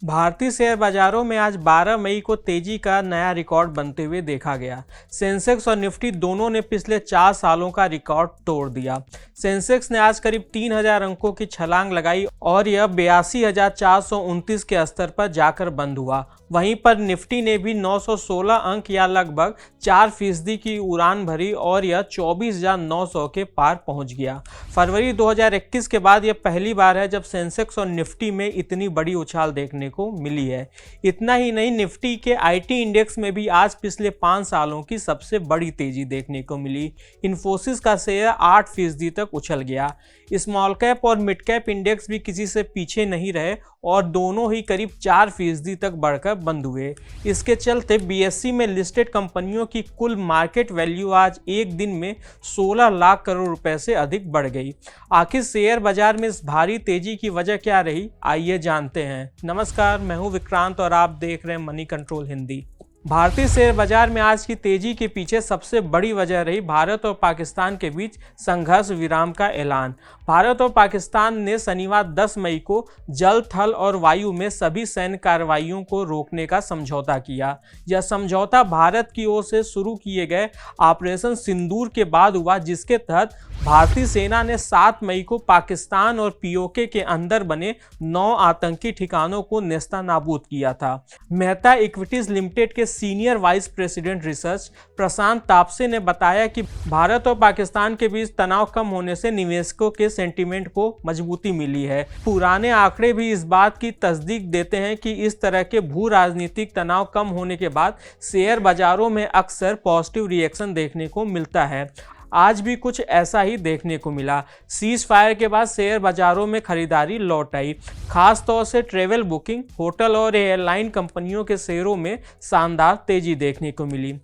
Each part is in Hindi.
भारतीय शेयर बाजारों में आज 12 मई को तेजी का नया रिकॉर्ड बनते हुए देखा गया। सेंसेक्स और निफ्टी दोनों ने पिछले 4 सालों का रिकॉर्ड तोड़ दिया। सेंसेक्स ने आज करीब 3000 अंकों की छलांग लगाई और यह 82,429 के स्तर पर जाकर बंद हुआ। वहीं पर निफ्टी ने भी 916 अंक या लगभग 4% की उड़ान भरी और यह 24,900 के पार पहुंच गया। फरवरी 2021 के बाद यह पहली बार है जब सेंसेक्स और निफ्टी में इतनी बड़ी उछाल देखने को मिली है। इतना ही नहीं, निफ्टी के आईटी इंडेक्स में भी आज पिछले 5 सालों की सबसे बड़ी तेजी देखने को मिली। इन्फोसिस का शेयर 8% तक उछल गया। स्मॉल कैप और मिड कैप इंडेक्स भी किसी से पीछे नहीं रहे और दोनों ही करीब 4% तक बढ़कर बंद हुए। इसके चलते बीएसई में लिस्टेड कंपनियों की कुल मार्केट वैल्यू आज एक दिन में 16 लाख करोड़ रुपए से अधिक बढ़ गई। आखिर शेयर बाजार में इस भारी तेजी की वजह क्या रही, आइए जानते हैं। नमस्कार, मैं हूं विक्रांत और आप देख रहे हैं मनी कंट्रोल हिंदी। भारतीय शेयर बाजार में आज की तेजी के पीछे सबसे बड़ी वजह रही भारत और पाकिस्तान के बीच संघर्ष विराम का ऐलान। भारत और पाकिस्तान ने शनिवार 10 मई को जल, थल और वायु में सभी सैन्य कार्रवाइयों को रोकने का समझौता किया। यह समझौता भारत की ओर से शुरू किए गए ऑपरेशन सिंदूर के बाद हुआ, जिसके तहत भारतीय सेना ने 7 मई को पाकिस्तान और पीओके के अंदर बने 9 आतंकी ठिकानों को नेस्तनाबूद किया था। मेहता इक्विटीज लिमिटेड के सीनियर वाइस प्रेसिडेंट रिसर्च प्रशांत तापसे ने बताया कि भारत और पाकिस्तान के बीच तनाव कम होने से निवेशकों के सेंटीमेंट को मजबूती मिली है। पुराने आंकड़े भी इस बात की तस्दीक देते हैं कि इस तरह के भू राजनीतिक तनाव कम होने के बाद शेयर बाजारों में अक्सर पॉजिटिव रिएक्शन देखने को मिलता है। आज भी कुछ ऐसा ही देखने को मिला। सीज फायर के बाद शेयर बाजारों में खरीदारी लौट आई। खास तौर से ट्रेवल बुकिंग, होटल और एयरलाइन कंपनियों के शेयरों में शानदार तेजी देखने को मिली।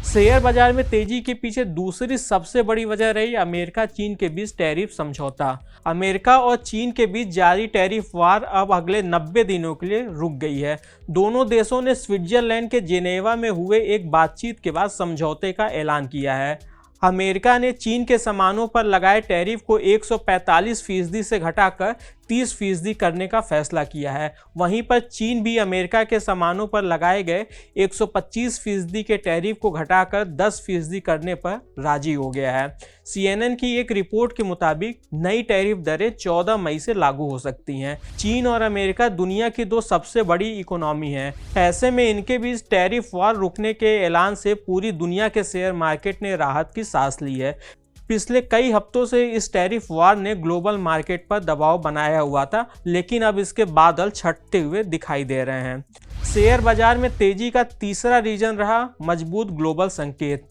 शेयर बाजार में तेजी के पीछे दूसरी सबसे बड़ी वजह रही अमेरिका चीन के बीच टैरिफ समझौता। अमेरिका और चीन के बीच जारी टैरिफ वार अब अगले 90 दिनों के लिए रुक गई है। दोनों देशों ने स्विट्जरलैंड के जेनेवा में हुए एक बातचीत के बाद समझौते का ऐलान किया है। अमेरिका ने चीन के सामानों पर लगाए टैरिफ को 145% से घटाकर 30% करने का फैसला किया है। वहीं पर चीन भी अमेरिका के सामानों पर लगाए गए 125% के टैरिफ को घटाकर 10% करने पर राजी हो गया है। CNN की एक रिपोर्ट के मुताबिक नई टैरिफ दरें 14 मई से लागू हो सकती हैं। चीन और अमेरिका दुनिया की 2 सबसे बड़ी इकोनॉमी हैं। ऐसे में इनके बीच टैरिफ वार रुकने के ऐलान से पूरी दुनिया के शेयर मार्केट ने राहत की सांस ली है। पिछले कई हफ्तों से इस टैरिफ वार ने ग्लोबल मार्केट पर दबाव बनाया हुआ था, लेकिन अब इसके बादल छटते हुए दिखाई दे रहे हैं। शेयर बाजार में तेजी का तीसरा रीजन रहा मजबूत ग्लोबल संकेत।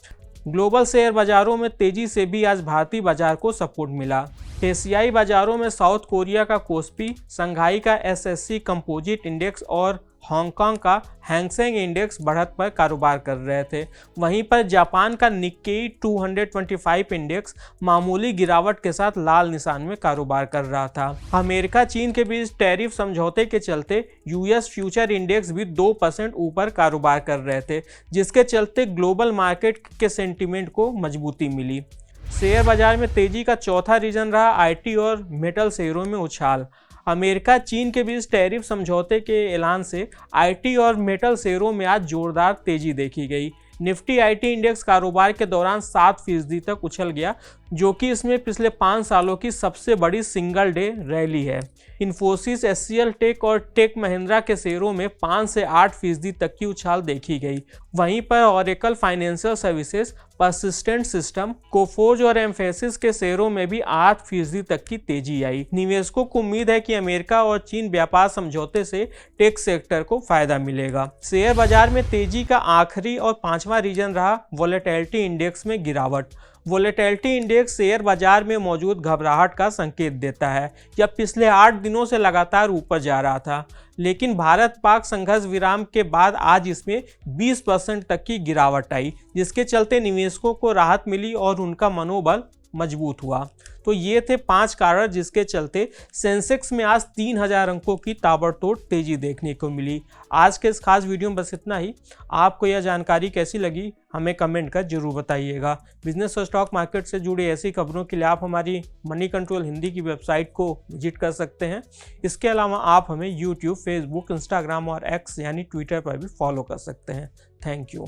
ग्लोबल शेयर बाजारों में तेजी से भी आज भारतीय बाजार को सपोर्ट मिला। एशियाई बाजारों में साउथ कोरिया का कोस्पी, शंघाई का एसएससी कंपोजिट इंडेक्स और हांगकांग का हैंगसेंग इंडेक्स बढ़त पर कारोबार कर रहे थे। वहीं पर जापान का निक्केई 225 इंडेक्स मामूली गिरावट के साथ लाल निशान में कारोबार कर रहा था। अमेरिका चीन के बीच टैरिफ समझौते के चलते यूएस फ्यूचर इंडेक्स भी 2% ऊपर कारोबार कर रहे थे, जिसके चलते ग्लोबल मार्केट के सेंटीमेंट को मजबूती मिली। शेयर बाजार में तेजी का चौथा रीजन रहा आईटी और मेटल शेयरों में उछाल। अमेरिका चीन के बीच टैरिफ समझौते के ऐलान से आईटी और मेटल शेयरों में आज जोरदार तेजी देखी गई। निफ्टी आईटी इंडेक्स कारोबार के दौरान 7% तक उछल गया, जो कि इसमें पिछले 5 सालों की सबसे बड़ी सिंगल डे रैली है। इन्फोसिस, एचसीएल टेक और टेक महिंद्रा के शेयरों में 5 से 8% तक की उछाल देखी गई। वहीं पर Oracle financial services, persistent system, Coforge और एम्फेसिस के शेयरों में भी 8% तक की तेजी आई। निवेशकों को उम्मीद है कि अमेरिका और चीन व्यापार समझौते से टेक सेक्टर को फायदा मिलेगा। शेयर बाजार में तेजी का आखिरी और 5वां रीजन रहा वोलेटिलिटी इंडेक्स में गिरावट। वोलेटिलिटी इंडेक्स शेयर बाजार में मौजूद घबराहट का संकेत देता है। यह पिछले 8 दिनों से लगातार ऊपर जा रहा था, लेकिन भारत पाक संघर्ष विराम के बाद आज इसमें 20% तक की गिरावट आई, जिसके चलते निवेशकों को राहत मिली और उनका मनोबल मजबूत हुआ। तो ये थे 5 कारण जिसके चलते सेंसेक्स में आज 3000 अंकों की ताबड़तोड़ तेजी देखने को मिली। आज के इस खास वीडियो में बस इतना ही। आपको यह जानकारी कैसी लगी हमें कमेंट कर जरूर बताइएगा। बिजनेस और स्टॉक मार्केट से जुड़ी ऐसी खबरों के लिए आप हमारी मनी कंट्रोल हिंदी की वेबसाइट को विजिट कर सकते हैं। इसके अलावा आप हमें यूट्यूब, फेसबुक, इंस्टाग्राम और एक्स यानी ट्विटर पर भी फॉलो कर सकते हैं। Thank you.